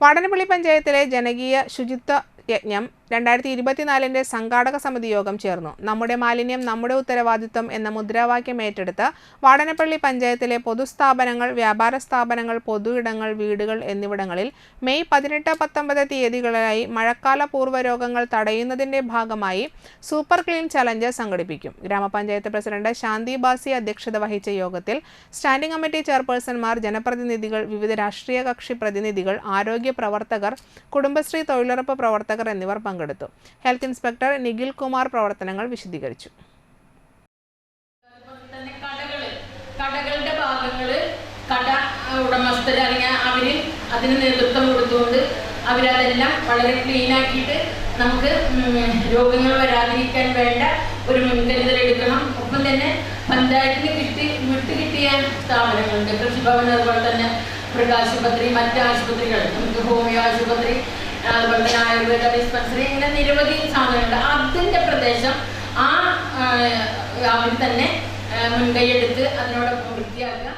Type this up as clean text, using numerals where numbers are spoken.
വാടനപ്പള്ളി പഞ്ചായത്തിലെ ജനകീയ ശുചിത്വ യജ്ഞം 2024 സംഘാടക സമിതി യോഗം ചേർന്നു. നമ്മുടെ മാലിന്യം നമ്മുടെ ഉത്തരവാദിത്വം എന്ന മുദ്രാവാക്യം ഏറ്റെടുത്ത് വാടനപ്പള്ളി പഞ്ചായത്തിലെ പൊതുസ്ഥാപനങ്ങൾ, വ്യാപാര സ്ഥാപനങ്ങൾ, പൊതു ഇടങ്ങൾ, വീടുകൾ എന്നിവിടങ്ങളിൽ മെയ് 18-19 തീയതികളിലായി മഴക്കാല പൂർവ്വ രോഗങ്ങൾ തടയുന്നതിന്റെ ഭാഗമായി സൂപ്പർ ക്ലീൻ ചലഞ്ച് സംഘടിപ്പിക്കും. ഗ്രാമപഞ്ചായത്ത് പ്രസിഡന്റ് ശാന്തി ബാസി അധ്യക്ഷത വഹിച്ച യോഗത്തിൽ സ്റ്റാൻഡിംഗ് കമ്മിറ്റി ചെയർപേഴ്സൺമാർ, ജനപ്രതിനിധികൾ, വിവിധ രാഷ്ട്രീയ കക്ഷി പ്രതിനിധികൾ, ആരോഗ്യ പ്രവർത്തകർ, കുടുംബശ്രീ തൊഴിലുറപ്പ് പ്രവർത്തകർ എന്നിവർ പങ്കെടുത്തു. ഹെൽത്ത് ഇൻസ്പെക്ടർ നിഖിൽ കുമാർ പ്രവർത്തനങ്ങൾ വിശദീകരിച്ചു. കടകളുടെ ഭാഗങ്ങള് കട ഉടമസ്ഥർ അല്ലെങ്കിൽ അവര് അതിന് നേതൃത്വം കൊടുത്തുകൊണ്ട് അവരതെല്ലാം വളരെ ക്ലീൻ ആക്കിയിട്ട് നമുക്ക് രോഗങ്ങൾ വരാതിരിക്കാൻ വേണ്ട ഒരു മുൻകരുതൽ എടുക്കണം. ഒപ്പം തന്നെ പഞ്ചായത്തിന് വിട്ടുകിട്ടിയ സ്ഥാപനങ്ങളുണ്ട്, കൃഷിഭവൻ, അതുപോലെ തന്നെ മൃഗാശുപത്രി, മറ്റ് ആശുപത്രികൾ, നമുക്ക് ഹോമിയോ ആശുപത്രി, അതുപോലെ തന്നെ ആയുർവേദ ഡിസ്പെൻസറി, ഇങ്ങനെ നിരവധി സാധനങ്ങളുണ്ട്. അതിൻ്റെ പ്രദേശം അവർ തന്നെ മുൻകൈയെടുത്ത് അതിനോടൊപ്പം വൃത്തിയാക്കുക.